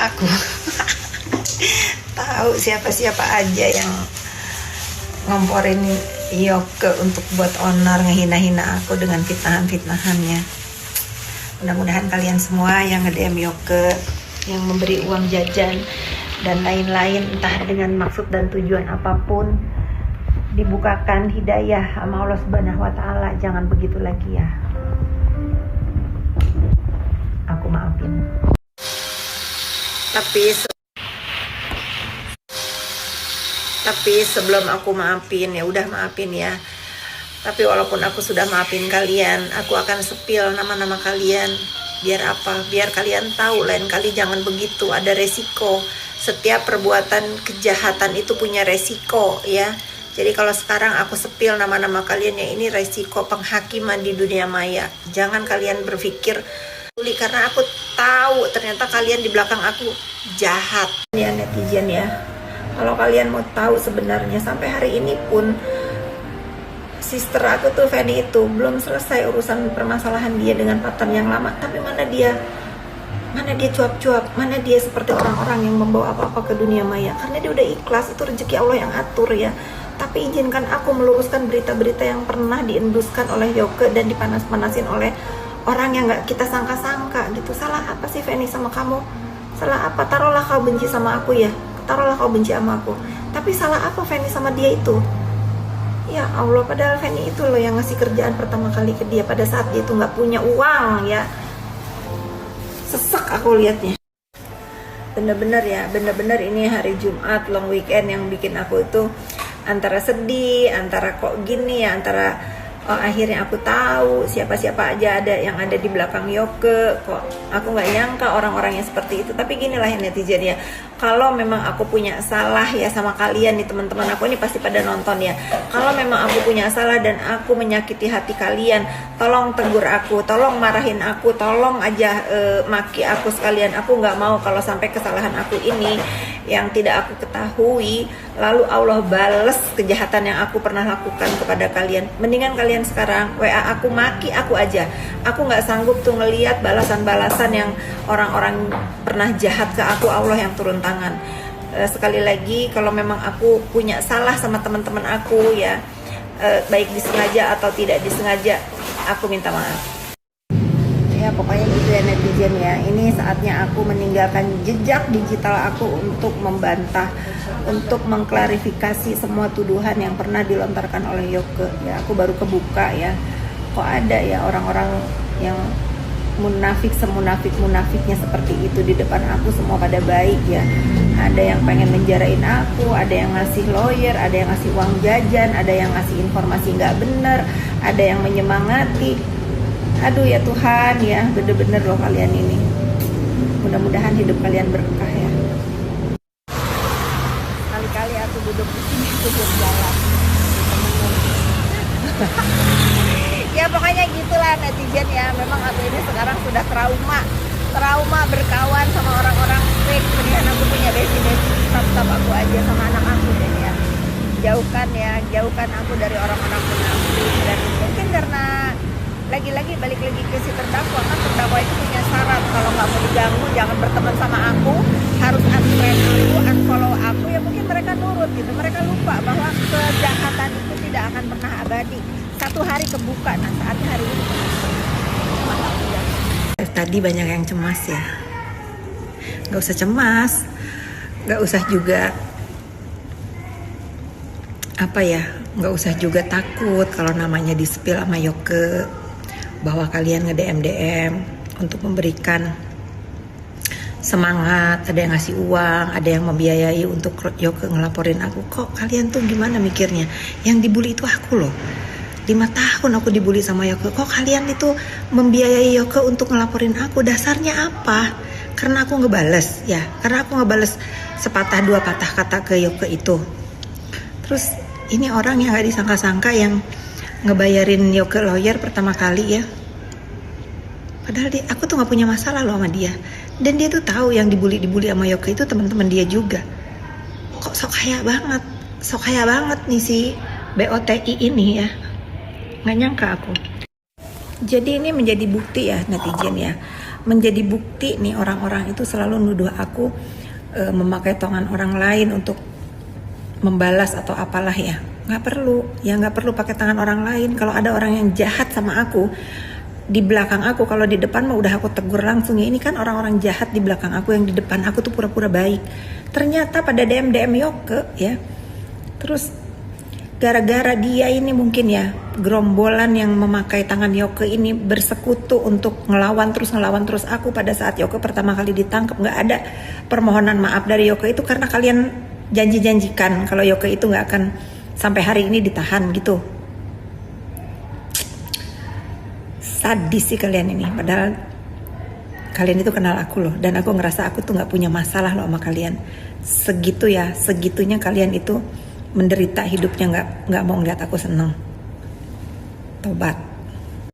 Aku tahu siapa-siapa aja yang ngomporin Yoke untuk buat honor, ngehina-hina aku dengan fitnahan-fitnahannya. Mudah-mudahan kalian semua yang nge-DM Yoke, yang memberi uang jajan dan lain-lain, entah dengan maksud dan tujuan apapun, dibukakan hidayah sama Allah Subhanahu wa Ta'ala. Jangan begitu lagi ya. Aku maafin. Tapi sebelum aku maafin, ya udah maafin ya. Tapi walaupun aku sudah maafin kalian, aku akan sepil nama-nama kalian. Biar apa? Biar kalian tahu lain kali jangan begitu, ada resiko. Setiap perbuatan kejahatan itu punya resiko ya. Jadi kalau sekarang aku sepil nama-nama kalian, ya ini resiko penghakiman di dunia maya. Jangan kalian berpikir karena aku tahu ternyata kalian di belakang aku jahat. Ya netizen ya. Kalau kalian mau tahu sebenarnya, sampai hari ini pun sister aku tuh Feni itu belum selesai urusan permasalahan dia dengan pattern yang lama. Tapi mana dia cuap-cuap, mana dia seperti orang-orang yang membawa apa-apa ke dunia maya. Karena dia udah ikhlas, itu rezeki Allah yang atur ya. Tapi izinkan aku meluruskan berita-berita yang pernah dienduskan oleh Yoke dan dipanas-panasin oleh orang yang gak kita sangka-sangka gitu. Salah apa sih Feni sama kamu? Salah apa? Taruhlah kau benci sama aku ya, taruhlah kau benci sama aku. Tapi salah apa Feni sama dia itu? Ya Allah, padahal Feni itu loh yang ngasih kerjaan pertama kali ke dia pada saat dia itu gak punya uang ya. Sesek aku liatnya. Bener-bener ya, bener-bener ini hari Jumat long weekend yang bikin aku itu antara sedih, antara kok gini ya, antara akhirnya aku tahu siapa-siapa aja ada yang ada di belakang Yoke. Kok aku nggak nyangka orang-orang yang seperti itu. Tapi ginilah ya netizen ya, kalau memang aku punya salah ya sama kalian nih teman-teman aku ini pasti pada nonton ya. Kalau memang aku punya salah dan aku menyakiti hati kalian, tolong tegur aku, tolong marahin aku, tolong aja maki aku sekalian. Aku nggak mau kalau sampai kesalahan aku ini yang tidak aku ketahui lalu Allah bales kejahatan yang aku pernah lakukan kepada kalian. Mendingan kalian sekarang WA aku, maki aku aja. Aku nggak sanggup tuh ngelihat balasan-balasan yang orang-orang pernah jahat ke aku. Allah yang turun tangan. Sekali lagi, kalau memang aku punya salah sama teman-teman aku ya, baik disengaja atau tidak disengaja, aku minta maaf. Ya pokoknya gitu ya netizen ya. Ini saatnya aku meninggalkan jejak digital aku untuk membantah, untuk mengklarifikasi semua tuduhan yang pernah dilontarkan oleh Yoke ya. Aku baru kebuka ya, kok ada ya orang-orang yang munafik, semunafik-munafiknya seperti itu di depan aku. Semua pada baik ya. Ada yang pengen menjarain aku, ada yang ngasih lawyer, ada yang ngasih uang jajan, ada yang ngasih informasi nggak bener, ada yang menyemangati. Aduh ya Tuhan ya, bener-bener loh kalian ini. Mudah-mudahan hidup kalian berkah ya. Kali-kali aku duduk di sini duduk jalan. Ya pokoknya gitulah netizen ya. Memang aku ini sekarang sudah trauma berkawan sama orang-orang fake. Mendingan aku punya besi-besi, tetap aku aja sama anak aku deh ya. Jauhkan aku dari orang-orang munafik. Dan mungkin karena lagi-lagi balik lagi ke si terdakwa, kan terdakwa itu punya syarat kalau nggak mau diganggu, jangan berteman sama aku, harus unfriend aku, unfollow aku. Ya mungkin mereka nurut gitu, mereka lupa bahwa kejahatan itu tidak akan pernah abadi. Satu hari kebuka, nah saatnya hari ini. Tadi banyak yang cemas ya, nggak usah cemas, nggak usah juga nggak usah juga takut kalau namanya di-spill sama Yoke bahwa kalian nge-DM untuk memberikan semangat. Ada yang ngasih uang, ada yang membiayai untuk Yoke ngelaporin aku. Kok kalian tuh gimana mikirnya? Yang dibully itu aku loh. 5 tahun aku dibully sama Yoke. Kok kalian itu membiayai Yoke untuk ngelaporin aku? Dasarnya apa? Karena aku ngebales ya. Karena aku ngebales sepatah dua patah kata ke Yoke itu. Terus ini orang yang gak disangka-sangka yang ngebayarin Yoke lawyer pertama kali ya. Padahal aku tuh gak punya masalah loh sama dia. Dan dia tuh tahu yang dibully sama Yoke itu teman-teman dia juga. Kok sok kaya banget nih si BOTI ini ya. Gak nyangka aku. Jadi ini menjadi bukti ya netizen ya, menjadi bukti nih, orang-orang itu selalu nuduh aku memakai tongan orang lain untuk membalas atau apalah ya. Nggak perlu pakai tangan orang lain. Kalau ada orang yang jahat sama aku di belakang aku, kalau di depan mah udah aku tegur langsung ya. Ini kan orang-orang jahat di belakang aku, yang di depan aku tuh pura-pura baik. Ternyata pada DM Yoke ya. Terus gara-gara dia ini mungkin ya, gerombolan yang memakai tangan Yoke ini bersekutu untuk ngelawan terus aku pada saat Yoke pertama kali ditangkap. Nggak ada permohonan maaf dari Yoke itu karena kalian janjikan kalau Yoke itu nggak akan sampai hari ini ditahan gitu. Sadis sih kalian ini, padahal kalian itu kenal aku loh, dan aku ngerasa aku tuh nggak punya masalah loh sama kalian. Segitunya kalian itu menderita hidupnya, nggak mau ngeliat aku seneng. Tobat.